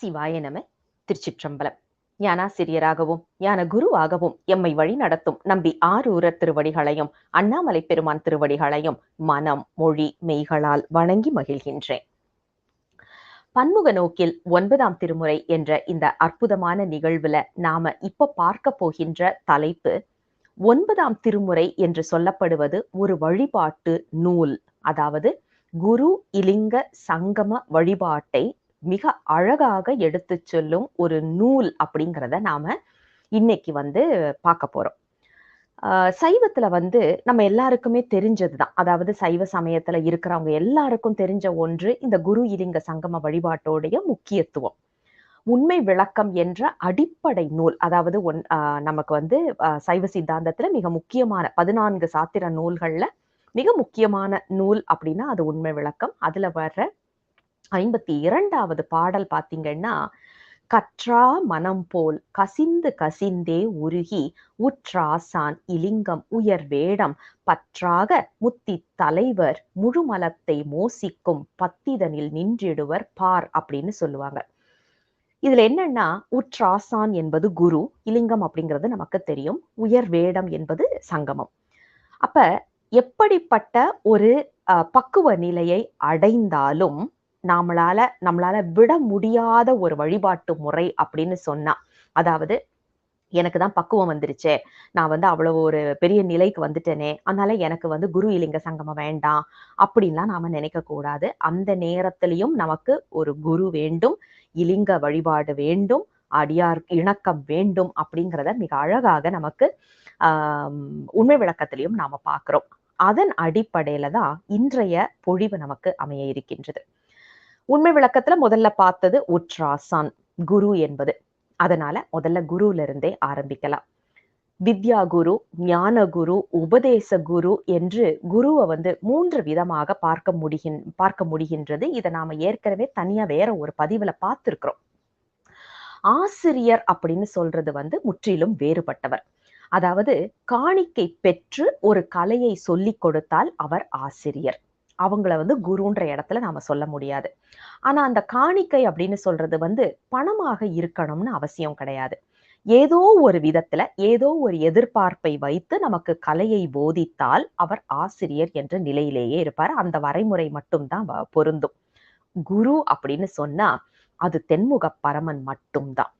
சிவாய நம. திருச்சிற்றம்பலம். ஞானாசிரியராகவும் ஞான குருவாகவும் எம்மை வழி நடத்தும் நம்பி ஆரூரர் திருவடிகளையும் அண்ணாமலை பெருமான் திருவடிகளையும் மனம் மொழி மெய்களால் வணங்கி மகிழ்கின்றேன். பன்முக நோக்கில் 9ஆம் திருமுறை என்ற இந்த அற்புதமான நிகழ்வுல நாம இப்ப பார்க்க போகின்ற தலைப்பு 9ஆம் திருமுறை என்று சொல்லப்படுவது ஒரு வழிபாட்டு நூல். அதாவது குரு இலிங்க சங்கம வழிபாட்டை மிக அழகாக எடுத்து சொல்லும் ஒரு நூல் அப்படிங்கிறத நாம இன்னைக்கு பார்க்க போறோம். சைவத்துல நம்ம எல்லாருக்குமே தெரிஞ்சதுதான். அதாவது சைவ சமயத்துல இருக்கிறவங்க எல்லாருக்கும் தெரிஞ்ச ஒன்று இந்த குரு இலிங்க சங்கம வழிபாட்டோடைய முக்கியத்துவம். உண்மை விளக்கம் என்ற அடிப்படை நூல். அதாவது நமக்கு சைவ சித்தாந்தத்துல மிக முக்கியமான 14 சாத்திர நூல்கள்ல மிக முக்கியமான நூல் அப்படின்னா அது உண்மை விளக்கம். அதுல வர்ற 52வது பாடல் பாத்தீங்கன்னா, கற்றா மனம் போல் கசிந்து கசிந்தே உருகி உற்றாசான் இலிங்கம் உயர் வேடம் பற்றாக முத்தி தலைவர் முழுமலத்தை மோசிக்கும் பத்திதனில் நின்றிடுவர் பார் அப்படின்னு சொல்லுவாங்க. இதுல என்னன்னா, உற்றாசான் என்பது குரு, இலிங்கம் அப்படிங்கிறது நமக்கு தெரியும், உயர் வேடம் என்பது சங்கமம். அப்ப எப்படிப்பட்ட ஒரு பக்குவ நிலையை அடைந்தாலும் நம்மளால விட முடியாத ஒரு வழிபாட்டு முறை அப்படின்னு சொன்னா, அதாவது எனக்கு தான் பக்குவம் வந்துருச்சே, நான் அவ்வளவு ஒரு பெரிய நிலைக்கு வந்துட்டேனே, அதனால எனக்கு குரு இலிங்க சங்கமம் வேண்டாம் அப்படின்லாம் நாம நினைக்க கூடாது. அந்த நேரத்திலையும் நமக்கு ஒரு குரு வேண்டும், இலிங்க வழிபாடு வேண்டும், அடியார் இணக்கம் வேண்டும் அப்படிங்கிறத மிக அழகாக நமக்கு உண்மை விளக்கத்திலையும் நாம பார்க்கிறோம். அதன் அடிப்படையில தான் இன்றைய பொழிவு நமக்கு அமைய இருக்கின்றது. உண்மை விளக்கத்துல முதல்ல பார்த்தது உற்றாசான் குரு என்பது. அதனால முதல்ல குருல இருந்தே ஆரம்பிக்கலாம். வித்யா குரு, ஞான குரு, உபதேச குரு என்று குருவை 3 விதமாக பார்க்க முடிகின்றது. இதை நாம ஏற்கனவே தனியா வேற ஒரு பதிவுல பார்த்திருக்கிறோம். ஆசிரியர் அப்படின்னு சொல்றது முற்றிலும் வேறுபட்டவர். அதாவது காணிக்கை பெற்று ஒரு கலையை சொல்லிக் கொடுத்தால் அவர் ஆசிரியர். அவங்கள குருன்ற இடத்துல நாம சொல்ல முடியாது. ஆனா அந்த காணிக்கை அப்படின்னு சொல்றது பணமாக இருக்கணும்னு அவசியம் கிடையாது. ஏதோ ஒரு விதத்துல ஏதோ ஒரு எதிர்பார்ப்பை வைத்து நமக்கு கலையை போதித்தால் அவர் ஆசிரியர் என்ற நிலையிலேயே இருப்பார். அந்த வரைமுறை மட்டும்தான் பொருந்தும். குரு அப்படின்னு சொன்னா அது தென்முகப் பரமன் மட்டும்தான்.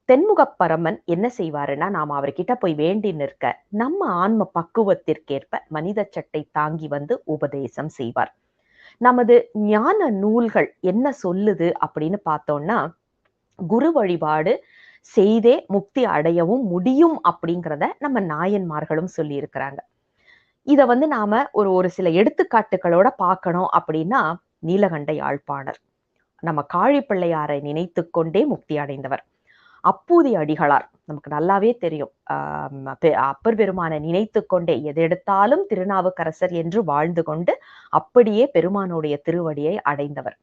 தென்முகப் பரமன் என்ன செய்வாருன்னா, நாம அவர்கிட்ட போய் வேண்டி நிற்க நம்ம ஆன்ம பக்குவத்திற்கேற்ப மனித சட்டை தாங்கி உபதேசம் செய்வார். நமது ஞான நூல்கள் என்ன சொல்லுது அப்படின்னு பார்த்தோம்னா, குரு வழிபாடு செய்தே முக்தி அடையவும் முடியும் அப்படிங்கிறத நம்ம நாயன்மார்களும் சொல்லி இருக்கிறாங்க. இத நாம ஒரு சில எடுத்துக்காட்டுகளோட பார்க்கணும் அப்படின்னா, நீலகண்ட யாழ்ப்பாணர் நம்ம காழிப்பிள்ளையாரை நினைத்து கொண்டே முக்தி அடைந்தவர். அப்பூதி அடிகளார் நமக்கு நல்லாவே தெரியும். அப்பர் பெருமானை நினைத்து கொண்டே எதெடுத்தாலும் திருநாவுக்கரசர் என்று வாழ்ந்து கொண்டு அப்படியே பெருமானுடைய திருவடியை அடைந்தவர்.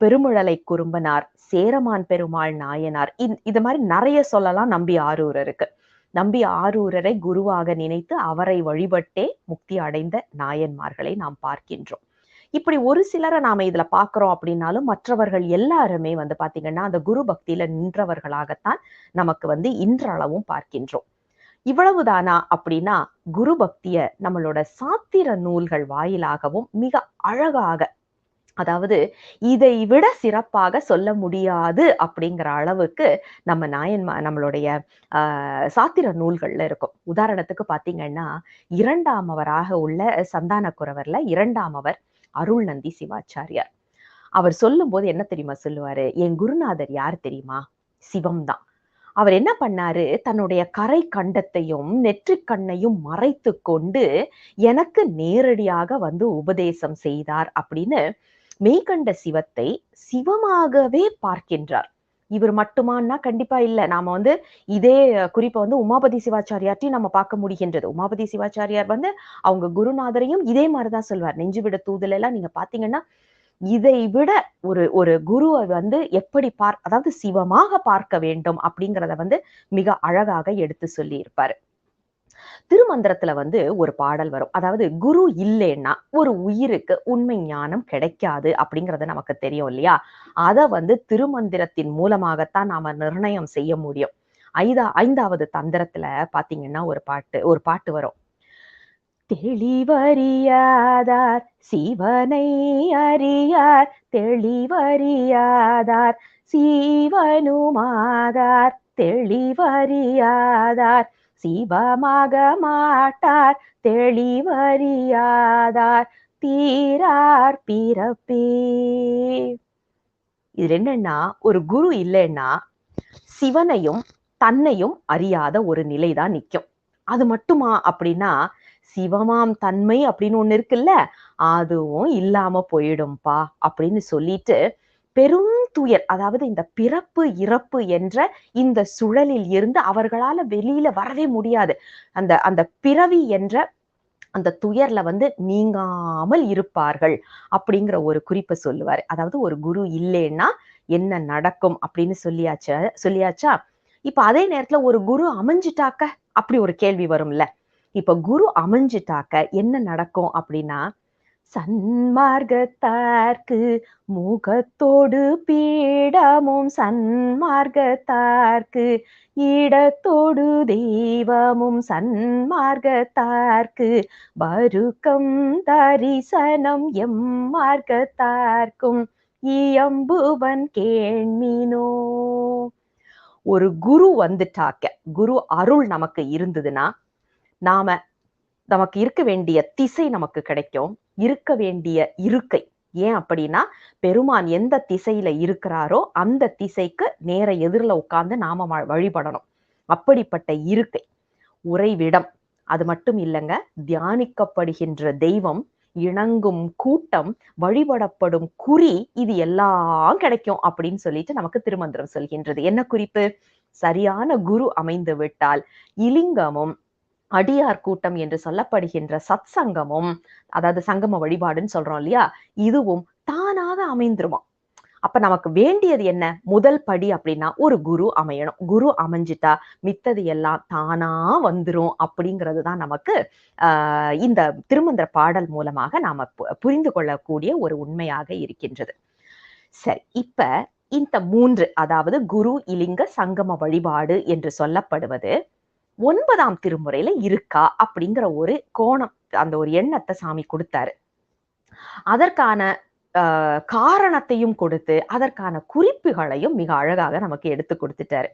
பெருமுழலை குறும்பனார், சேரமான் பெருமாள் நாயனார், இது மாதிரி நிறைய சொல்லலாம். நம்பி ஆரூரருக்கு. நம்பி ஆரூரரை குருவாக நினைத்து அவரை வழிபட்டே முக்தி அடைந்த நாயன்மார்களை நாம் பார்க்கின்றோம். இப்படி ஒரு சிலரை நாம இதுல பாக்குறோம் அப்படின்னாலும் மற்றவர்கள் எல்லாருமே பாத்தீங்கன்னா அந்த குரு பக்தியில நின்றவர்களாகத்தான் நமக்கு இன்றளவும் பார்க்கின்றோம். இவ்வளவுதானா அப்படின்னா, குரு பக்திய நம்மளோட சாத்திர நூல்கள் வாயிலாகவும் மிக அழகாக, அதாவது இதை விட சிறப்பாக சொல்ல முடியாது அப்படிங்கிற அளவுக்கு நம்மளுடைய சாத்திர நூல்கள்ல இருக்கும். உதாரணத்துக்கு பாத்தீங்கன்னா, 2ஆமவராக உள்ள சந்தானக்குரவர்ல 2ஆமவர் அருள் நந்தி சிவாச்சாரியார். அவர் சொல்லும் போது என்ன தெரியுமா சொல்லுவாரு? என் குருநாதர் யார் தெரியுமா? சிவம் தான். அவர் என்ன பண்ணாரு? தன்னுடைய கரை கண்டத்தையும் நெற்றிக் கண்ணையும் மறைத்து கொண்டு எனக்கு நேரடியாக உபதேசம் செய்தார் அப்படின்னு மெய்கண்ட சிவத்தை சிவமாகவே பார்க்கின்றார். இவர் மட்டுமான்னா கண்டிப்பா இல்ல. நாம இதே குறிப்பை உமாபதி சிவாச்சாரியார்ட்டையும் நம்ம பார்க்க முடிகின்றது. உமாபதி சிவாச்சாரியார் அவங்க குருநாதரையும் இதே மாதிரிதான் சொல்வார். நெஞ்சு விட தூதல் எல்லாம் நீங்க பாத்தீங்கன்னா, இதை விட ஒரு குருவை எப்படி அதாவது சிவமாக பார்க்க வேண்டும் அப்படிங்கிறத மிக அழகாக எடுத்து சொல்லி இருப்பாரு. திருமந்திரத்துல ஒரு பாடல் வரும். அதாவது குரு இல்லைன்னா ஒரு உயிருக்கு உண்மை ஞானம் கிடைக்காது அப்படிங்கிறது நமக்கு தெரியும் இல்லையா? அத திருமந்திரத்தின் மூலமாகத்தான் நாம நிர்ணயம் செய்ய முடியும். 5வது தந்திரத்துல பாத்தீங்கன்னா ஒரு பாட்டு வரும். தெளிவறியாதார் சிவனை அறியார், தெளிவறியாதார் சீவனுமாதார், தெளிவறியாதார் சிவமாக மாட்டார், தெளிவறியாதார் தீரார் பிறப்பே. இதுல என்னன்னா, ஒரு குரு இல்லைன்னா சிவனையும் தன்னையும் அறியாத ஒரு நிலைதான் நிக்கும். அது மட்டுமா அப்படின்னா, சிவமாம் தன்மை அப்படின்னு ஒண்ணு இருக்குல்ல, அதுவும் இல்லாம போயிடும்பா அப்படின்னு சொல்லிட்டு, பெரும் துயர், அதாவது இந்த பிறப்பு இறப்பு என்ற இந்த சுழலில் இருந்து அவர்களால வெளியில வரவே முடியாது. அந்த அந்த பிறவி என்ற அந்த துயர்ல நீங்காமல் இருப்பார்கள் அப்படிங்கிற ஒரு குறிப்ப சொல்லுவாரு. அதாவது ஒரு குரு இல்லைன்னா என்ன நடக்கும் அப்படின்னு சொல்லியாச்சா? இப்ப அதே நேரத்துல ஒரு குரு அமைஞ்சிட்டாக்க அப்படி ஒரு கேள்வி வரும்ல. இப்ப குரு அமைஞ்சிட்டாக்க என்ன நடக்கும் அப்படின்னா, சன்மார்க்கத்தார்க்கு முகத்தோடு பீடமும், சன்மார்க்கத்தார்க்கு இடத்தோடு தெய்வமும், சன்மார்க்கத்தார்க்கு வருக்கம் தரிசனம், எம்மார்க்கத்தார்க்கும் இயம்புவன் கேண்மினோ. ஒரு குரு வந்துட்டாக்க, குரு அருள் நமக்கு இருந்ததுன்னா, நாம நமக்கு இருக்க வேண்டிய திசை நமக்கு கிடைக்கும். இருக்க வேண்டிய இருக்கை. ஏன் அப்படின்னா, பெருமான் எந்த திசையில இருக்கிறாரோ, அந்த திசைக்கு நேர எதிர்ல உட்கார்ந்து நாம வழிபடணும். அப்படிப்பட்ட இருக்கை, உறைவிடம். அது மட்டும் இல்லங்க, தியானிக்கப்படுகின்ற தெய்வம், இணங்கும் கூட்டம், வழிபடப்படும் குறி, இது எல்லாம் கிடைக்கும் அப்படின்னு சொல்லிட்டு நமக்கு திருமந்திரம் சொல்கின்றது. என்ன குறிப்பு? சரியான குரு அமைந்து விட்டால் இலிங்கமும் அடியார் கூட்டம் என்று சொல்லப்படுகின்ற சத்சங்கமும், அதாவது சங்கம வழிபாடுன்னு சொல்றோம் இல்லையா? இதுவும் தானாக அமைந்துருமாம். அப்ப நமக்கு வேண்டியது என்ன? முதல் படி அப்படின்னா ஒரு குரு அமையணும். குரு அமைஞ்சிட்டா மித்தது எல்லாம் தானா வந்துரும் அப்படிங்கிறது தான் நமக்கு இந்த திருமந்திர பாடல் மூலமாக நாம புரிந்து கொள்ளக்கூடிய ஒரு உண்மையாக இருக்கின்றது. சரி, இப்ப இந்த 3, அதாவது குரு, இலிங்க, சங்கம வழிபாடு என்று சொல்லப்படுவது 9ஆம் திருமுறையில இருக்கா அப்படிங்கிற ஒரு கோணம், அந்த ஒரு எண்ணத்தை சாமி கொடுத்தாரு. அதற்கான காரணத்தையும் கொடுத்து, அதற்கான குறிப்புகளையும் மிக அழகாக நமக்கு எடுத்து கொடுத்துட்டாரு.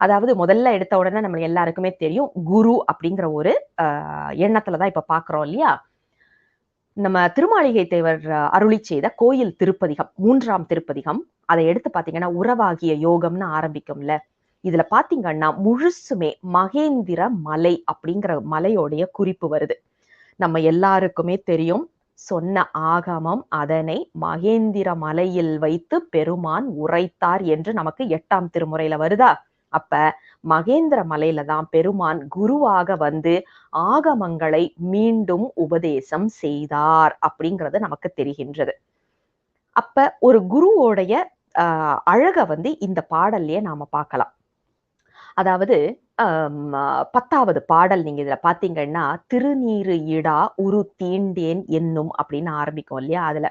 அதாவது முதல்ல எடுத்த உடனே நம்ம எல்லாருக்குமே தெரியும், குரு அப்படிங்கிற ஒரு எண்ணத்துல தான் இப்ப பாக்குறோம் இல்லையா? நம்ம திருமாளிகை தேவர் அருளிச் செய்த கோயில் திருப்பதிகம், 3ஆம் திருப்பதிகம், அதை எடுத்து பாத்தீங்கன்னா, உறவாகிய யோகம்னு ஆரம்பிக்கும்ல. இதுல பாத்தீங்கன்னா முழுசுமே மகேந்திர மலை அப்படிங்கிற மலையோடைய குறிப்பு வருது. நம்ம எல்லாருக்குமே தெரியும், சொன்ன ஆகமம் அதனை மகேந்திர மலையில் வைத்து பெருமான் உரைத்தார் என்று நமக்கு 8ஆம் திருமுறையில வருதா? அப்ப மகேந்திர மலையில தான் பெருமான் குருவாக ஆகமங்களை மீண்டும் உபதேசம் செய்தார் அப்படிங்கிறது நமக்கு தெரிகின்றது. அப்ப ஒரு குருவோடைய அழக இந்த பாடல்லையே நாம பார்க்கலாம். அதாவது 10வது பாடல் நீங்க இதுல பாத்தீங்கன்னா, திருநீறு இடா உரு தீண்டேன் என்னும் அப்படின்னு ஆரம்பிக்கும் இல்லையா? அதுல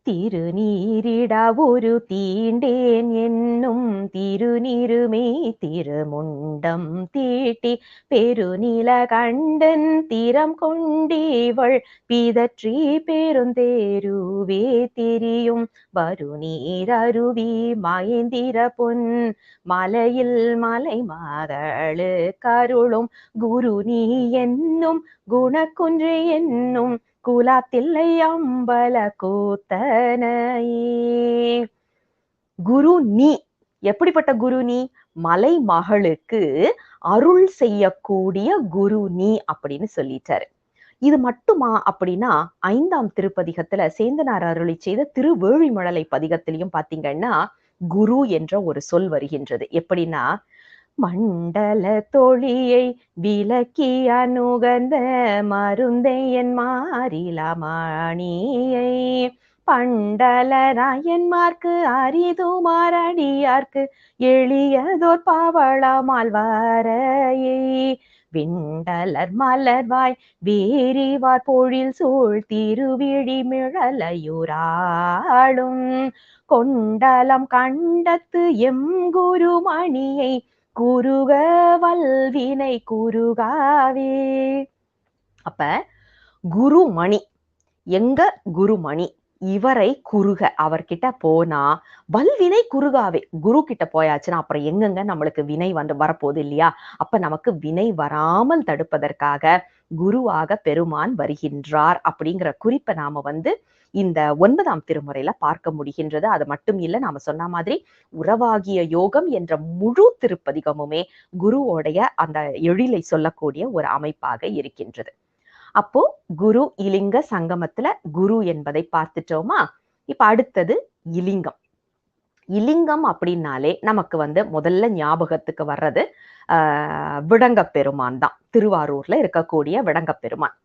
திருநீரிடா ஒரு தீண்டேன் என்னும் திருநீருமே திருமுண்டம் தீட்டி பெருநில கண்டன் திறம் கொண்டீவள் பிதற்றி பெருந்தேருவே திரியும் வருநீர் அருவி மகேந்திர பொன் மலையில் மலை மகளு கருளும் குரு நீ என்னும் குணக்குன்று என்னும் குலாத்தில்லை அம்பல கூத்தனையே. குரு நீ, எப்படிப்பட்ட குரு நீ? மலை மகளுக்கு அருள் செய்யக்கூடிய குரு நீ அப்படின்னு சொல்லிட்டாரு. இது மட்டுமா அப்படின்னா, 5ஆம் திருப்பதிகத்துல சேந்தனார் அருளி செய்த திருவேழிமழலை பதிகத்திலையும் பாத்தீங்கன்னா, குரு என்ற ஒரு சொல் வருகின்றது. எப்படின்னா, மண்டல தொழியை விலக்கி அணுகந்த மருந்தையன் மாறிலமணியை பண்டல ராயன்மார்க்கு அரிதுமாரடியார்க்கு எளியதோர் பவளமால் வாரையை விண்டலர் மலர்வாய் வேரிவார் பொழில் சூழ் திருவிழி மிழலையுறாளும் கொண்டலம் கண்டத்து எம் குருமணியை குருக வல்வினை குருகாவே. அப்ப குருமணி, எங்க குருமணி, இவரை குருக, அவர்கிட்ட போனா வல்வினை குருகாவே. குரு கிட்ட போயாச்சுன்னா அப்புறம் எங்கெங்க நம்மளுக்கு வினை வரப்போகுது இல்லையா? அப்ப நமக்கு வினை வராமல் தடுப்பதற்காக குருவாக பெருமான் வருகின்றார் அப்படிங்கிற குறிப்பை நாம இந்த 9ஆம் திருமுறையில பார்க்க முடிகின்றது. அது மட்டும் இல்ல, நாம சொன்ன மாதிரி உறவாகிய யோகம் என்ற முழு திருப்பதிகமுமே குருவோடைய அந்த எழிலை சொல்லக்கூடிய ஒரு அமைப்பாக இருக்கின்றது. அப்போ குரு இலிங்க சங்கமத்துல குரு என்பதை பார்த்துட்டோமா? இப்ப அடுத்தது இலிங்கம். இலிங்கம் அப்படின்னாலே நமக்கு முதல்ல ஞாபகத்துக்கு வர்றது விடங்கப் பெருமான் தான். திருவாரூர்ல இருக்கக்கூடிய விடங்கப் பெருமான்.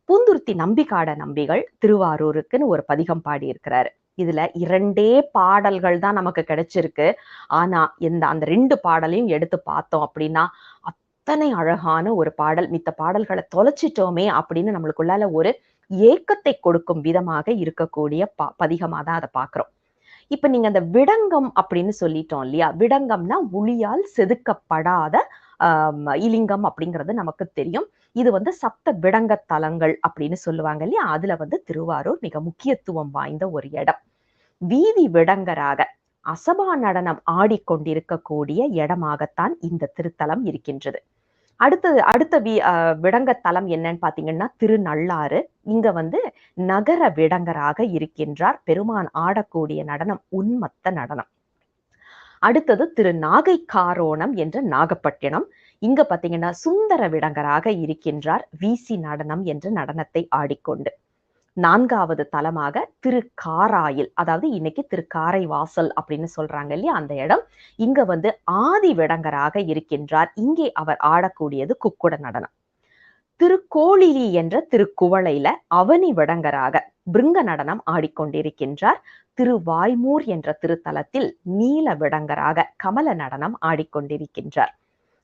பூந்துருத்தி நம்பிகாட நம்பிகள் திருவாரூருக்குன்னு ஒரு பதிகம் பாடி இருக்கிறாரு. இதுல 2 பாடல்கள் தான் நமக்கு கிடைச்சிருக்கு. ஆனா அந்த 2 பாடலையும் எடுத்து பார்த்தோம் அப்படின்னா அத்தனை அழகான ஒரு பாடல். மித்த பாடல்களை தொலைச்சிட்டோமே அப்படின்னு நம்மளுக்குள்ளால ஒரு ஏக்கத்தை கொடுக்கும் விதமாக இருக்கக்கூடிய பதிகமா தான் அதை பார்க்கிறோம். இப்ப நீங்க அந்த விடங்கம் அப்படின்னு சொல்லிட்டோம் இல்லையா? விடங்கம்னா உளியால் செதுக்கப்படாத இலிங்கம் அப்படிங்கிறது நமக்கு தெரியும். இது சப்த விடங்க தலங்கள் அப்படின்னு சொல்லுவாங்க இல்லையா? அதுல திருவாரூர் மிக முக்கியத்துவம் வாய்ந்த ஒரு இடம். வீதி விடங்கராக அசபா நடனம் ஆடிக்கொண்டிருக்கக்கூடிய இடமாகத்தான் இந்த திருத்தலம் இருக்கின்றது. அடுத்த விடங்க தலம் என்னன்னு பாத்தீங்கன்னா திருநள்ளாறு. இங்க நகர விடங்கராக இருக்கின்றார். பெருமான் ஆடக்கூடிய நடனம் உன்மத்த நடனம். அடுத்தது திரு நாகைக்காரோணம் என்ற நாகப்பட்டினம். இங்க பாத்தீங்கன்னா சுந்தர விடங்கராக இருக்கின்றார், வீசி நடனம் என்ற நடனத்தை ஆடிக்கொண்டு. 4வது தலமாக திருக்காராயில், அதாவது இன்னைக்கு திருக்காரை வாசல் அப்படின்னு சொல்றாங்க இல்லையா? அந்த இடம். இங்க ஆதி விடங்கராக இருக்கின்றார். இங்கே அவர் ஆடக்கூடியது குக்குட நடனம். திருக்கோளிலி என்ற திருக்குவளையில அவனி விடங்கராக பிருங்க நடனம் ஆடிக்கொண்டிருக்கின்றார். திருவாய்மூர் என்ற திருத்தலத்தில் நீல விடங்கராக கமல நடனம் ஆடிக்கொண்டிருக்கின்றார்.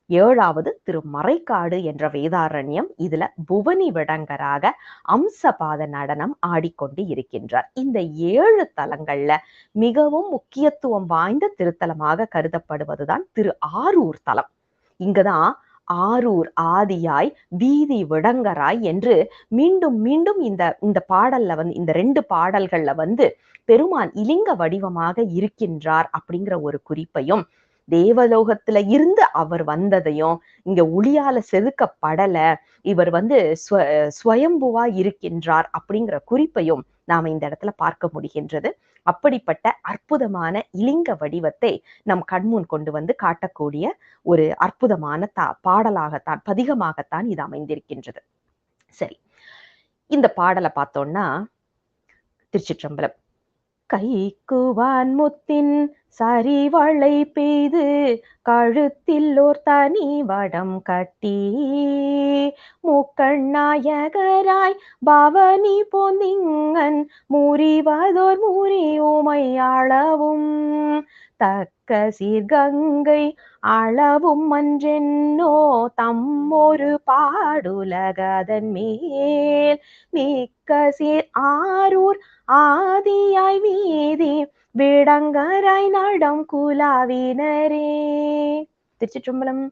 7வது திருமறைக்காடு என்ற வேதாரண்யம். இதுல புவனி விடங்கராக அம்சபாத நடனம் ஆடிக்கொண்டு இருக்கின்றார். இந்த 7 தலங்கள்ல மிகவும் முக்கியத்துவம் வாய்ந்த திருத்தலமாக கருதப்படுவதுதான் திரு ஆரூர் தலம். இங்கதான் ஆரூர் ஆதியாய் வீதி விடங்கராய் என்று மீண்டும் மீண்டும் இந்த பாடல்ல இந்த 2 பாடல்கள்ல பெருமான் இலிங்க வடிவமாக இருக்கின்றார் அப்படிங்கிற ஒரு குறிப்பையும், தேவலோகத்துல இருந்து அவர் வந்ததையும், இங்க உளியால செதுக்கப்படல, இவர் ஸ்வயம்புவா இருக்கின்றார் அப்படிங்கிற குறிப்பையும் நாம இந்த இடத்துல பார்க்க முடிகின்றது. அப்படிப்பட்ட அற்புதமான இலிங்க வடிவத்தை நம் கண்முன் கொண்டு காட்டக்கூடிய ஒரு அற்புதமான பாடலாகத்தான், பதிகமாகத்தான் இது அமைந்திருக்கின்றது. சரி, இந்த பாடலை பார்த்தோம்னா திருச்சிற்றம்பலம். கைக்குவான் முத்தின் சரிவளை பெய்து கழுத்தில் ஓர் தனி வடம் கட்டி முக்கண்ணாயகராய் பவனி பொந்திங்கன் முறிவதோர் முறி உமை அளவும் தக்க சீர்கங்கை அளவும் அன்றென்னோ தம்மொரு பாடுலகதன் மேல் மிக்க சீர் ஆரூர் ஆதியாய் வீதி விடங்கராய் நடம் குலாவினரே. திருச்சிற்றம்பலம்.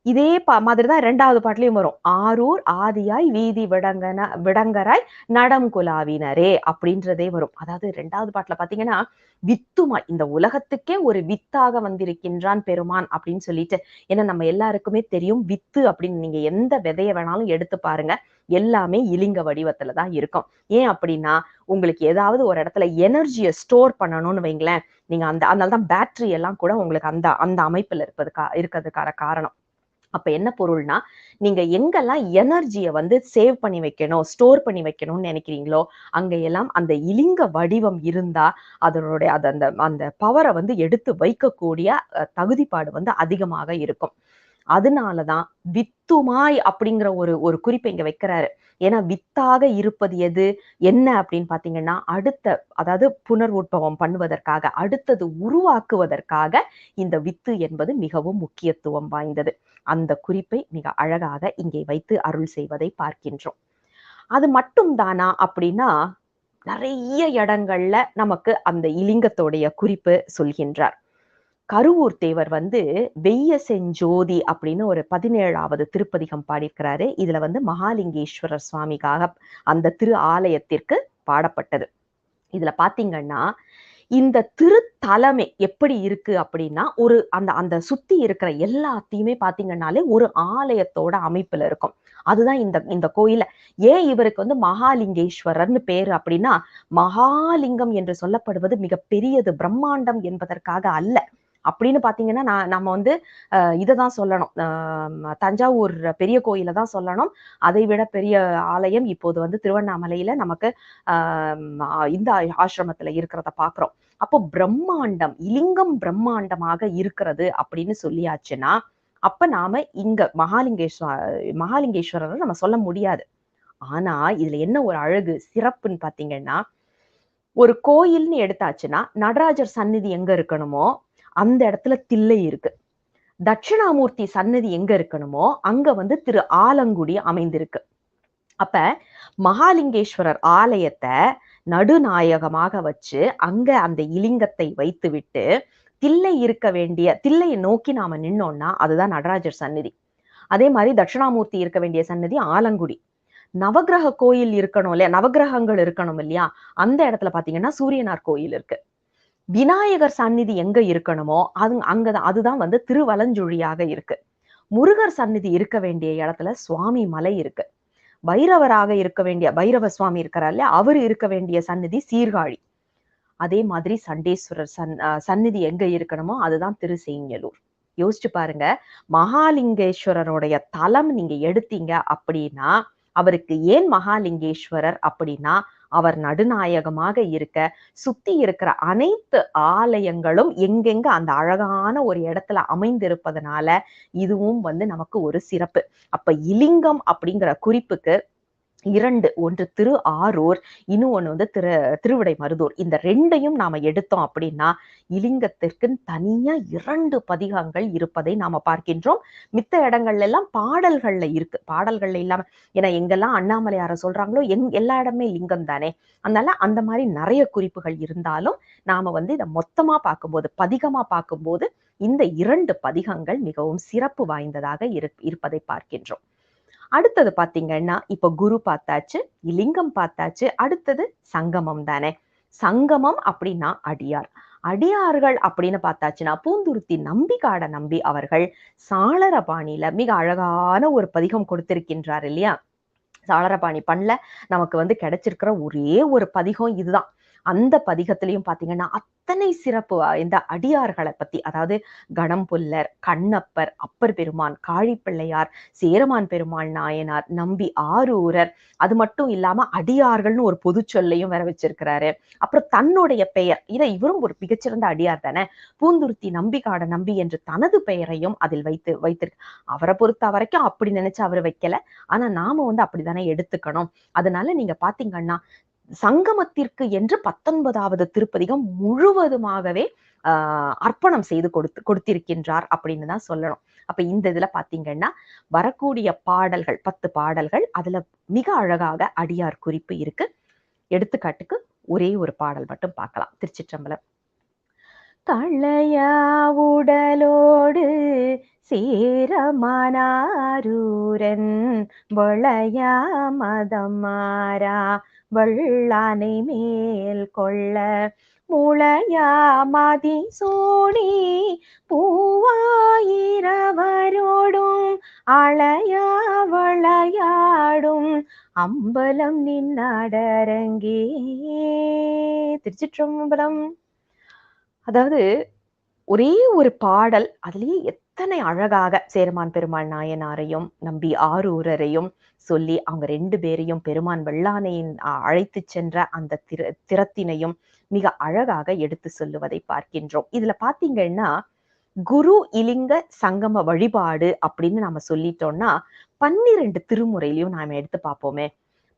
இதே மாதிரிதான் 2வது பாட்டுலயும் வரும். ஆரூர் ஆதியாய் வீதி விடங்கராய் நடம் குலாவினரே அப்படின்றதே வரும். அதாவது 2வது பாட்டுல பாத்தீங்கன்னா வித்துமாய், இந்த உலகத்துக்கே ஒரு வித்தாக வந்திருக்கின்றான் பெருமான் அப்படின்னு சொல்லிட்டு. ஏன்னா நம்ம எல்லாருக்குமே தெரியும், வித்து அப்படின்னு நீங்க எந்த விதைய வேணாலும் எடுத்து பாருங்க, எல்லாமே இலிங்க வடிவத்துல தான் இருக்கும். ஏன் அப்படின்னா, உங்களுக்கு ஏதாவது ஒரு இடத்துல எனர்ஜியை ஸ்டோர் பண்ணணும்னு வைங்களேன், நீங்க அதனாலதான் பேட்டரி எல்லாம் கூட உங்களுக்கு அந்த அமைப்புல இருக்கிறதுக்கான காரணம். அப்ப என்ன பொருள்னா, நீங்க எங்கெல்லாம் எனர்ஜியை சேவ் பண்ணி வைக்கணும், ஸ்டோர் பண்ணி வைக்கணும்னு நினைக்கிறீங்களோ அங்க எல்லாம் அந்த இலிங்க வடிவம் இருந்தா அதனுடைய அந்த பவரை எடுத்து வைக்கக்கூடிய தகுதிப்பாடு அதிகமாக இருக்கும். அதனாலதான் வித்துமாய் அப்படிங்கிற ஒரு ஒரு குறிப்பை இங்க வைக்கிறாரு. ஏன்னா வித்தாக இருப்பது எது என்ன அப்படின்னு பாத்தீங்கன்னா, அதாவது புனர்வுட்பவம் பண்ணுவதற்காக, அடுத்தது உருவாக்குவதற்காக இந்த வித்து என்பது மிகவும் முக்கியத்துவம் வாய்ந்தது. அந்த குறிப்பை மிக அழகாக இங்கே வைத்து அருள் செய்வதை பார்க்கின்றோம். அது மட்டும் தானா அப்படின்னா, நிறைய இடங்கள்ல நமக்கு அந்த இலிங்கத்தோடைய குறிப்பு சொல்கின்றார். கருவூர் தேவர் வந்து வெய்ய செஞ்சோதி அப்படின்னு ஒரு 17வது திருப்பதிகம் பாடியிருக்கிறாரு. இதுல வந்து மகாலிங்கேஸ்வரர் சுவாமிக்காக அந்த திரு ஆலயத்திற்கு பாடப்பட்டது. இதுல பாத்தீங்கன்னா, இந்த திருத்தலமே எப்படி இருக்கு அப்படின்னா, ஒரு அந்த அந்த சுத்தி இருக்கிற எல்லாத்தையுமே பாத்தீங்கன்னாலே ஒரு ஆலயத்தோட அமைப்புல இருக்கும். அதுதான் இந்த இந்த கோயில ஏன் இவருக்கு வந்து மகாலிங்கேஸ்வரர்னு பேரு அப்படின்னா, மகாலிங்கம் என்று சொல்லப்படுவது மிக பெரியது, பிரம்மாண்டம் என்பதற்காக அல்ல. அப்படின்னு பாத்தீங்கன்னா, நம்ம வந்து இததான் சொல்லணும். தஞ்சாவூர் பெரிய கோயில தான் சொல்லணும். அதை விட பெரிய ஆலயம் இப்போது வந்து திருவண்ணாமலையில நமக்கு இந்த ஆசிரமத்துல இருக்கிறத பாக்குறோம். அப்போ பிரம்மாண்டம், இலிங்கம் பிரம்மாண்டமாக இருக்கிறது அப்படின்னு சொல்லியாச்சுன்னா, அப்ப நாம இங்க மகாலிங்கேஸ்வரரை நம்ம சொல்ல முடியாது. ஆனா இதுல என்ன ஒரு அழகு சிறப்புன்னு பாத்தீங்கன்னா, ஒரு கோயில்னு எடுத்தாச்சுன்னா நடராஜர் சந்நிதி எங்க இருக்கணுமோ அந்த இடத்துல தில்லை இருக்கு. தட்சிணாமூர்த்தி சன்னதி எங்க இருக்கணுமோ அங்க வந்து திரு ஆலங்குடி அமைந்திருக்கு. அப்ப மகாலிங்கேஸ்வரர் ஆலயத்தை நடுநாயகமாக வச்சு அங்க அந்த இலிங்கத்தை வைத்துவிட்டு தில்லையை நோக்கி நாம நின்னோம்னா அதுதான் நடராஜர் சந்நிதி. அதே மாதிரி தட்சிணாமூர்த்தி இருக்க வேண்டிய சன்னதி ஆலங்குடி. நவகிரக கோயில் இருக்கணும் இல்லையா, நவகிரகங்கள் இருக்கணும் இல்லையா, அந்த இடத்துல பாத்தீங்கன்னா சூரியனார் கோயில் இருக்கு. விநாயகர் சந்நிதி எங்க இருக்கணுமோ அங்கதான், அதுதான் வந்து திருவலஞ்சுழியாக இருக்கு. முருகர் சந்நிதி இருக்க வேண்டிய இடத்துல சுவாமி மலை இருக்கு. பைரவராக இருக்க வேண்டிய பைரவ சுவாமி இருக்கிறார் இல்லையா, அவர் இருக்க வேண்டிய சந்நிதி சீர்காழி. அதே மாதிரி சண்டேஸ்வரர் சந்நிதி எங்க இருக்கணுமோ அதுதான் திருசெங்கலூர். யோசிச்சு பாருங்க, மகாலிங்கேஸ்வரருடைய தலம் நீங்க எடுத்தீங்க அப்படின்னா, அவருக்கு ஏன் மகாலிங்கேஸ்வரர் அப்படின்னா, அவர் நடுநாயகமாக இருக்க சுத்தி இருக்கிற அனைத்து ஆலயங்களும் எங்கெங்க அந்த அழகான ஒரு இடத்துல அமைந்திருப்பதனால இதுவும் வந்து நமக்கு ஒரு சிறப்பு. அப்ப இலிங்கம் அப்படிங்கிற குறிப்புக்கு 2, ஒன்று திரு ஆரூர், இன்னொன்னு வந்து திருவிடைமருதூர். இந்த 2யும் நாம எடுத்தோம் அப்படின்னா இலிங்கத்திற்கு தனியா 2 பதிகங்கள் இருப்பதை நாம பார்க்கின்றோம். மித்த இடங்கள்ல எல்லாம் பாடல்கள்ல இருக்கு. பாடல்கள்ல இல்லாம, ஏன்னா எங்கெல்லாம் அண்ணாமலையார சொல்றாங்களோ எல்லா இடமே லிங்கம் தானே. அதனால அந்த மாதிரி நிறைய குறிப்புகள் இருந்தாலும் நாம வந்து இதை மொத்தமா பார்க்கும்போது, பதிகமா பார்க்கும்போது இந்த 2 பதிகங்கள் மிகவும் சிறப்பு வாய்ந்ததாக இருப்பதை பார்க்கின்றோம். அடுத்தது பாத்தீங்கன்னா, இப்ப குரு பார்த்தாச்சு, லிங்கம் பார்த்தாச்சு, அடுத்தது சங்கமம் தானே. சங்கமம் அப்படின்னா அடியார். அடியார்கள் அப்படின்னு பார்த்தாச்சுன்னா பூந்துருத்தி நம்பிகாட நம்பி அவர்கள் சாளரபாணியில மிக அழகான ஒரு பதிகம் கொடுத்திருக்கின்றார் இல்லையா. சாளரபாணி பண்ணல நமக்கு வந்து கிடைச்சிருக்கிற ஒரே ஒரு பதிகம் இதுதான். அந்த பதிகத்திலையும் பாத்தீங்கன்னா அத்தனை சிறப்பு இந்த அடியார்களை பத்தி, அதாவது கடம்புல்லர், கண்ணப்பர், அப்பர் பெருமான், காழிப்பிள்ளையார், சேரமான் பெருமாள் நாயனார், நம்பி ஆரூரர், அது மட்டும் இல்லாம அடியார்கள்னு ஒரு பொது சொல்லையும் வேற வச்சிருக்கிறாரு. அப்புறம் தன்னுடைய பெயர், இவரும் ஒரு மிகச்சிறந்த அடியார் தானே, பூந்துருத்தி நம்பிகாட நம்பி என்று தனது பெயரையும் அதில் வைத்திருக்கு. அவரை பொறுத்த வரைக்கும் அப்படி நினைச்சு அவர் வைக்கல. ஆனா நாம வந்து அப்படித்தானே எடுத்துக்கணும். அதனால நீங்க பாத்தீங்கன்னா சங்கமத்திற்கு என்று 19வது திருப்பதிகம் முழுவதுமாகவே அர்ப்பணம் செய்து கொடுத்திருக்கின்றார் அப்படின்னு தான் சொல்லணும். அப்ப இந்த இதுல பாத்தீங்கன்னா வரக்கூடிய பாடல்கள் 10 பாடல்கள், அதுல மிக அழகாக அடியார் குறிப்பு இருக்கு. எடுத்துக்காட்டுக்கு ஒரே ஒரு பாடல் மட்டும் பார்க்கலாம். திருச்சிற்றம்பலம். தளையா உடலோடு சேரமானாரூரன் வளையா மதம் மாறா வள்ளானை மேல் கொள்ள முளையா மதி சோடி பூவாயிரவரோடும் அளையா வளையாடும் அம்பலம் நின்னடரங்கே. திருச்சிற்றம்பலம். அதாவது ஒரே ஒரு பாடல், அதுலயே எத்தனை அழகாக சேரமான் பெருமாள் நாயனாரையும் நம்பி ஆரூரரையும் சொல்லி அவங்க 2 பேரையும் பெருமான் வெள்ளானையின் அழைத்து சென்ற அந்த திறத்தினையும் மிக அழகாக எடுத்து சொல்லுவதை பார்க்கின்றோம். இதுல பாத்தீங்கன்னா குரு இலிங்க சங்கம வழிபாடு அப்படின்னு நாம சொல்லிட்டோம்னா 12 திருமுறையிலையும் நாம எடுத்து பார்ப்போமே.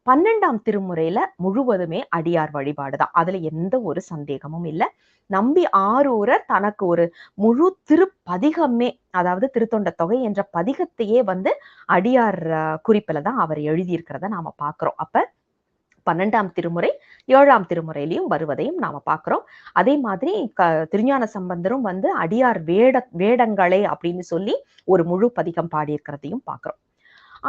12ஆம் திருமுறையில முழுவதுமே அடியார் வழிபாடு தான். அதுல எந்த ஒரு சந்தேகமும் இல்ல. நம்பி ஆரூரர் தனக்கு ஒரு முழு திருப்பதிகமே, அதாவது திருத்தொண்ட தொகை என்ற பதிகத்தையே வந்து அடியார் குறிப்பில தான் அவர் எழுதியிருக்கிறத நாம பார்க்கிறோம். அப்ப 12ஆம் திருமுறை 7ஆம் திருமுறையிலையும் வருவதையும் நாம பார்க்கிறோம். அதே மாதிரி திருஞான சம்பந்தரும் வந்து அடியார் வேடங்களே அப்படின்னு சொல்லி ஒரு முழு பதிகம் பாடியிருக்கிறதையும் பார்க்கிறோம்.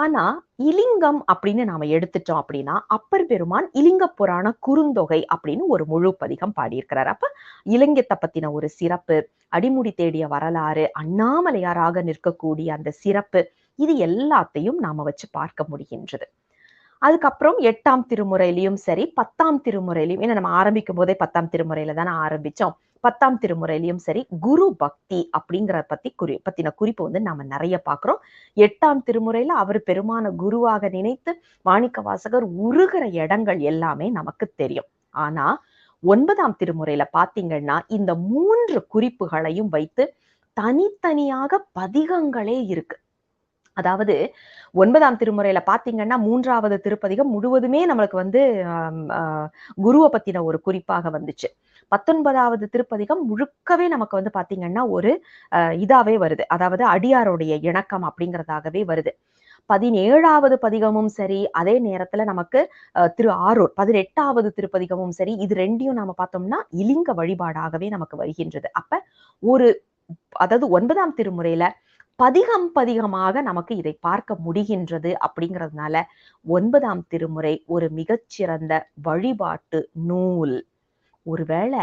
ஆனா இலிங்கம் அப்படின்னு நாம எடுத்துட்டோம் அப்படின்னா அப்பர் பெருமான் இலிங்க புராண குறுந்தொகை அப்படின்னு ஒரு முழு பதிகம் பாடியிருக்கிறார். அப்ப இலிங்கத்தை பத்தின ஒரு சிறப்பு, அடிமுடி தேடிய வரலாறு, அண்ணாமலையாராக நிற்கக்கூடிய அந்த சிறப்பு, இது எல்லாத்தையும் நாம வச்சு பார்க்க முடிகின்றது. அதுக்கப்புறம் 8ஆம் திருமுறையிலயும் சரி 10ஆம் திருமுறையிலயும், ஏன்னா நம்ம ஆரம்பிக்கும் போதே 10ஆம் திருமுறையில தானே ஆரம்பிச்சோம். 10ஆம் திருமுறையிலயும் சரி குரு பக்தி அப்படிங்கிறத பத்தின குறிப்பு வந்து நாம நிறைய பார்க்கிறோம். 8ஆம் திருமுறையில அவர் பெருமான குருவாக நினைத்து மாணிக்க வாசகர் உருகிற இடங்கள் எல்லாமே நமக்கு தெரியும். ஆனா 9ஆம் திருமுறையில பாத்தீங்கன்னா இந்த 3 குறிப்புகளையும் வைத்து தனித்தனியாக பதிகங்களே இருக்கு. அதாவது 9ஆம் திருமுறையில பாத்தீங்கன்னா 3வது திருப்பதிகம் முழுவதுமே நம்மளுக்கு வந்து குருவை பத்தின ஒரு குறிப்பாக வந்துச்சு. 19வது திருப்பதிகம் முழுக்கவே நமக்கு வந்து பாத்தீங்கன்னா ஒரு இதாவே வருது. அதாவது அடியாருடைய இணக்கம் அப்படிங்கிறதாகவே வருது. 17வது பதிகமும் சரி, அதே நேரத்துல நமக்கு திரு ஆரூர் 18வது திருப்பதிகமும் சரி, இது 2யும் நாம பார்த்தோம்னா இலிங்க வழிபாடாகவே நமக்கு வருகின்றது. அப்ப ஒரு அதாவது 9ஆம் திருமுறையில பதிகமாக நமக்கு இதை பார்க்க முடிகின்றது அப்படிங்கிறதுனால 9ஆம் திருமுறை ஒரு மிகச்சிறந்த வழிபாட்டு நூல். ஒருவேளை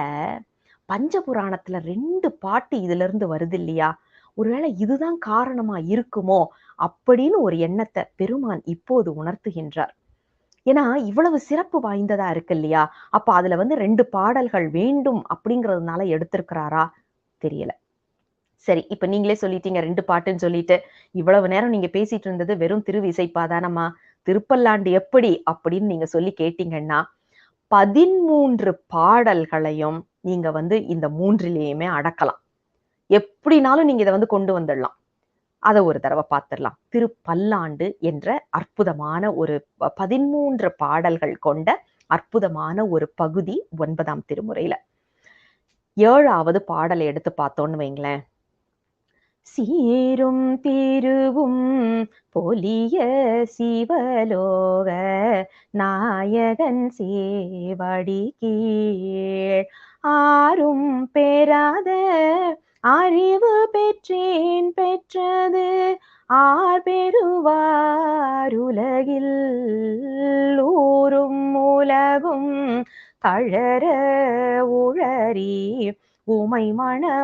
பஞ்சபுராணத்துல 2 பாட்டு இதுல இருந்து வருது இல்லையா? ஒருவேளை இதுதான் காரணமா இருக்குமோ அப்படின்னு ஒரு எண்ணத்தை பெருமான் இப்போது உணர்த்துகின்றார். ஏன்னா இவ்வளவு சிறப்பு வாய்ந்ததா இருக்கு இல்லையா? அப்ப அதுல வந்து 2 பாடல்கள் வேண்டும் அப்படிங்கிறதுனால எடுத்திருக்கிறாரா? தெரியல. சரி, இப்ப நீங்களே சொல்லிட்டீங்க 2 பாட்டுன்னு சொல்லிட்டு. இவ்வளவு நேரம் நீங்க பேசிட்டு இருந்தது வெறும் திருவிசைப்பா தானம்மா? திருப்பல்லாண்டு எப்படி? அப்படின்னு நீங்க சொல்லி கேட்டீங்கன்னா, 13 பாடல்களையும் நீங்க வந்து இந்த 3லயுமே அடக்கலாம். எப்படினாலும் நீங்க இத வந்து கொண்டு வந்துடலாம். அத ஒரு தடவ பார்த்துடலாம். திருப்பல்லாண்டு என்ற அற்புதமான ஒரு 13 பாடல்கள் கொண்ட அற்புதமான ஒரு பகுதி 9ஆம் திருமுறையில. 7வது பாடலை எடுத்து பார்த்தோம்னு வைங்களேன். சீரும் திருவும் பொலிய சிவலோக நாயகன் சேவடி கீழ் ஆரும் பெறாத அறிவு பெற்றேன் பெற்றது ஆர் பெறுவாருலகில் ஊரும் உலகும் தழற உழறி உமை மணவாளனுக்காள்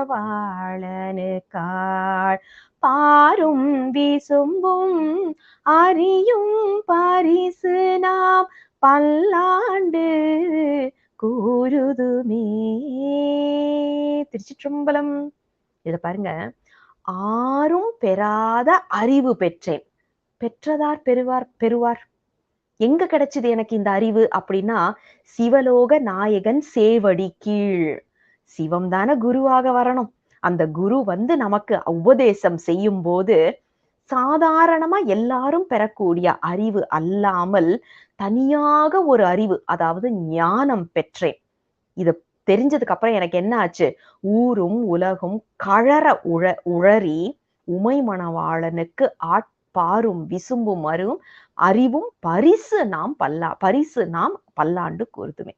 பாரும் விசும்பும் அறியும் பரிசு நாம் பல்லாண்டு கூறுதுமே. திருச்சிற்றம்பலம். இத பாருங்க. ஆரும் பெறாத அறிவு பெற்றேன். பெற்றதார் பெறுவார். எங்க கிடைச்சது எனக்கு இந்த அறிவு அப்படின்னா, சிவலோக நாயகன் சேவடி கீழ். சிவம் தான குருவாக வரணும். அந்த குரு வந்து நமக்கு உபதேசம் செய்யும் போது சாதாரணமா எல்லாரும் பெறக்கூடிய அறிவு அல்லாமல் தனியாக ஒரு அறிவு, அதாவது ஞானம் பெற்றேன். இது தெரிஞ்சதுக்கு அப்புறம் எனக்கு என்ன ஆச்சு? ஊரும் உலகும் கழற உழறி உமை மணவாளனுக்கு ஆட்பாரும் விசும்பும் அரும் அறிவும் பரிசு நாம் பல்லாண்டு கூறுதுமே.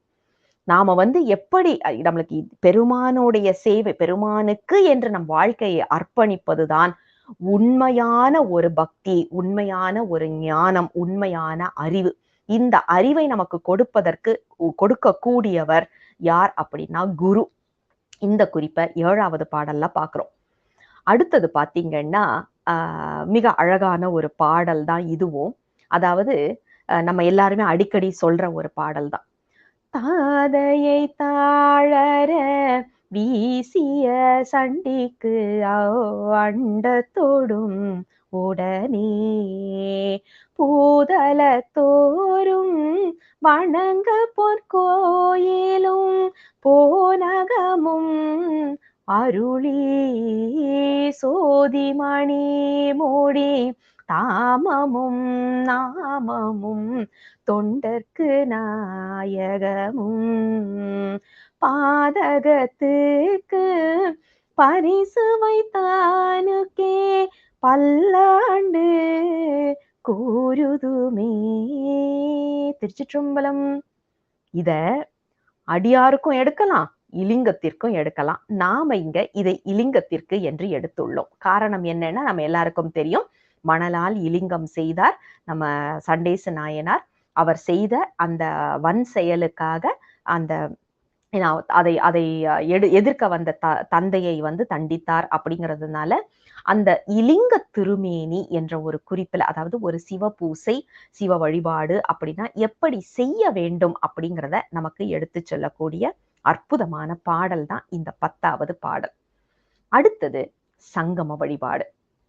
நாம வந்து எப்படி நம்மளுக்கு பெருமானுடைய சேவை, பெருமானுக்கு என்று நம் வாழ்க்கையை அர்ப்பணிப்பதுதான் உண்மையான ஒரு பக்தி, உண்மையான ஒரு ஞானம், உண்மையான அறிவு. இந்த அறிவை நமக்கு கொடுக்கக்கூடியவர் யார் அப்படின்னா குரு. இந்த குறிப்பை 7வது பாடல்ல பார்க்கிறோம். அடுத்தது பாத்தீங்கன்னா மிக அழகான ஒரு பாடல் தான் இதுவும். அதாவது நம்ம எல்லாருமே அடிக்கடி சொல்ற ஒரு பாடல் தான். தாதையை தாழற வீசிய சண்டிக்கு அண்டத்தோடும் உடனே பூதலத்தோறும் வணங்க பொற்கோயிலும் போனகமும் அருளி தொண்டர்க்கு நாயகமும் பாதகத்துக்கு பரிசு வைத்தானுக்கே பல்லாண்டு கூறுதுமே. திருச்சிற்றம்பலம். இத அடியாருக்கும் எடுக்கலாம், இலிங்கத்திற்கும் எடுக்கலாம். நாம இங்க இதை இலிங்கத்திற்கு என்று எடுத்துள்ளோம். காரணம் என்னன்னா, நம்ம எல்லாருக்கும் தெரியும், மணலால் இலிங்கம் செய்தார் நம்ம சண்டேச நாயனார். அவர் செய்த அந்த வன் செயலுக்காக அந்த அதை அதை எதிர்க்க வந்த தந்தையை தண்டித்தார். அப்படிங்கிறதுனால அந்த இலிங்க திருமேனி என்ற ஒரு குறிப்பில், அதாவது ஒரு சிவ பூசை, சிவ வழிபாடு அப்படின்னா எப்படி செய்ய வேண்டும் அப்படிங்கிறத நமக்கு எடுத்து சொல்லக்கூடிய அற்புதமான பாடல் தான் இந்த 10வது பாடல். அடுத்தது சங்கம வழிபாடு.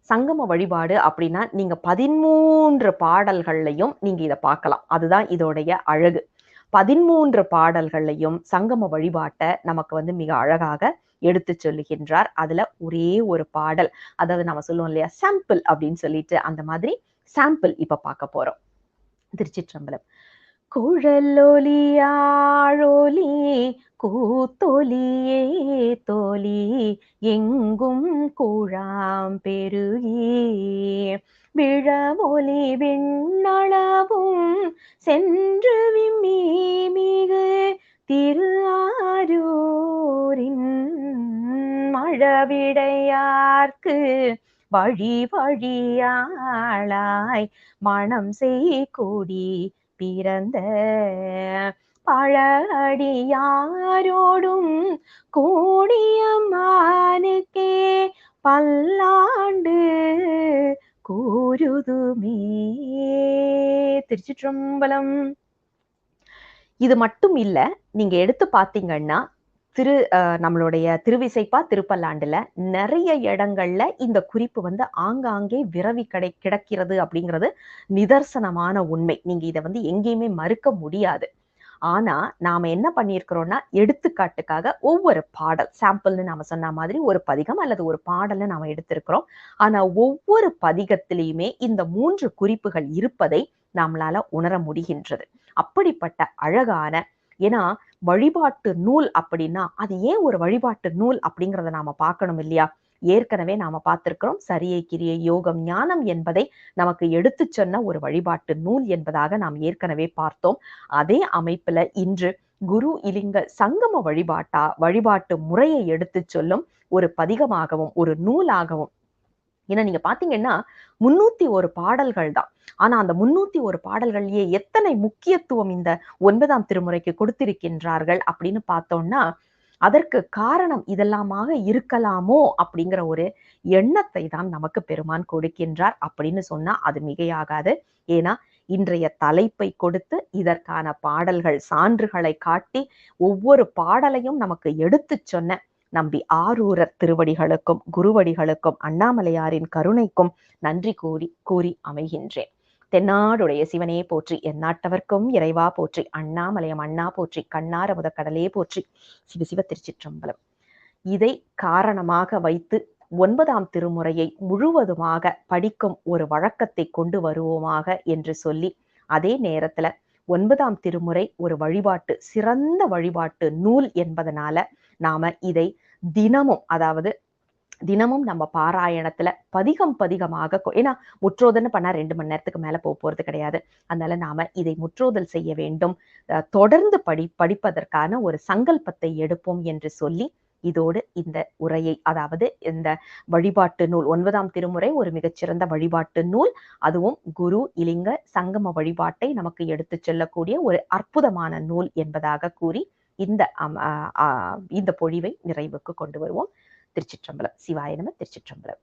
சங்கம வழிபாடு அப்படின்னா நீங்க 13 பாடல்கள்லையும் நீங்க இதை பார்க்கலாம். அதுதான் இதோடைய அழகு. 13 பாடல்கள்லையும் சங்கம வழிபாட்டை நமக்கு மிக அழகாக எடுத்து சொல்லுகின்றார். அதுல ஒரே ஒரு பாடல், அதாவது நம்ம சொல்லுவோம் இல்லையா சாம்பிள் அப்படின்னு சொல்லிட்டு, அந்த மாதிரி சாம்பிள் இப்ப பார்க்க போறோம். திருச்சிற்றம்பலம். குழலொலியாழொலி கூத்தொலியே தோலி எங்கும் கூழாம் பெருகி விழவொலி விண்ணளவும் சென்று விம்மி மிகு திரு ஆரூரின் மழவிடையார்க்கு வழி வழியாளாய் மனம் செய்கூடி பிறந்த பழடியாரோடும் கூடியம்மானுக்கே பல்லாண்டு கூறுதுமே. திருச்சிற்றம்பலம். இது மட்டும் இல்ல, நீங்க எடுத்து பாத்தீங்கன்னா நம்மளுடைய திருவிசைப்பா திருப்பல்லாண்டுல நிறைய இடங்கள்ல இந்த குறிப்பு ஆங்காங்கே விரவி கிடக்கிறது அப்படிங்கிறது நிதர்சனமான உண்மை. நீங்க இதை எங்கேயுமே மறுக்க முடியாது. ஆனா நாம என்ன பண்ணியிருக்கிறோம்னா, எடுத்துக்காட்டுக்காக ஒவ்வொரு பாடல் சாம்பிள்னு நாம சொன்ன மாதிரி ஒரு பதிகம் அல்லது ஒரு பாடல்னு நாம எடுத்திருக்கிறோம். ஆனா ஒவ்வொரு பதிகத்திலையுமே இந்த 3 குறிப்புகள் இருப்பதை நம்மளால உணர முடிகின்றது. அப்படிப்பட்ட அழகான, ஏன்னா வழிபாட்டு நூல் அப்படின்னா அது ஏன் ஒரு வழிபாட்டு நூல் அப்படிங்கிறத நாம பார்க்கணும் இல்லையா? ஏற்கனவே நாம பார்த்திருக்கிறோம், சரியை கிரியை யோகம் ஞானம் என்பதை நமக்கு எடுத்து சொன்ன ஒரு வழிபாட்டு நூல் என்பதாக நாம் ஏற்கனவே பார்த்தோம். அதே அமைப்புல இன்று குரு இலிங்க சங்கம வழிபாட்டு முறையை எடுத்து சொல்லும் ஒரு பதிகமாகவும் ஒரு நூலாகவும். ஏன்னா நீங்க பாத்தீங்கன்னா 301 பாடல்கள் தான். ஆனா அந்த 301 பாடல்கள்லயே எத்தனை முக்கியத்துவம் இந்த 9ஆம் திருமுறைக்கு கொடுத்திருக்கின்றார்கள் அப்படின்னு பார்த்தோம்னா, அதற்கு காரணம் இதெல்லாமாக இருக்கலாமோ அப்படிங்கிற ஒரு எண்ணத்தை தான் நமக்கு பெருமான் கொடுக்கின்றார் அப்படின்னு சொன்னா அது மிகையாகாது. ஏன்னா இன்றைய தலைப்பை கொடுத்து இதற்கான பாடல்கள் சான்றுகளை காட்டி ஒவ்வொரு பாடலையும் நமக்கு எடுத்து சொன்ன நம்பி ஆரூரர் திருவடிகளுக்கும் குருவடிகளுக்கும் அண்ணாமலையாரின் கருணைக்கும் நன்றி கூறி அமைகின்றேன். தென்னாடுடைய சிவனே போற்றி, எந்நாட்டவர்க்கும் இறைவா போற்றி, அண்ணாமலையம் அண்ணா போற்றி, கண்ணார முதற்கடலே போற்றி. சிவசிவ திருச்சிற்றம்பலம். இதை காரணமாக வைத்து 9ஆம் திருமுறையை முழுவதுமாக படிக்கும் ஒரு வழக்கத்தை கொண்டு வருவோமாக என்று சொல்லி, அதே நேரத்துல 9ஆம் திருமுறை ஒரு சிறந்த வழிபாட்டு நூல் என்பதனால நாம இதை தினமும் நம்ம பாராயணத்துல பதிகமாக, ஏன்னா முற்றோதல்னு பண்ணா 2 மணி நேரத்துக்கு மேல போறது கிடையாது. அதனால நாம இதை முற்றோதல் செய்ய வேண்டும், தொடர்ந்து படிப்பதற்கான ஒரு சங்கல்பத்தை எடுப்போம் என்று சொல்லி, இதோடு இந்த உரையை, அதாவது இந்த வழிபாட்டு நூல் 9ஆம் திருமுறை ஒரு மிகச்சிறந்த வழிபாட்டு நூல், அதுவும் குரு இலிங்க சங்கம வழிபாட்டை நமக்கு எடுத்து செல்லக்கூடிய ஒரு அற்புதமான நூல் என்பதாக கூறி இந்த பொழிவை நிறைவுக்கு கொண்டு வருவோம். திருச்சிற்றம்பலம். சிவாய நம. திருச்சிற்றம்பலம்.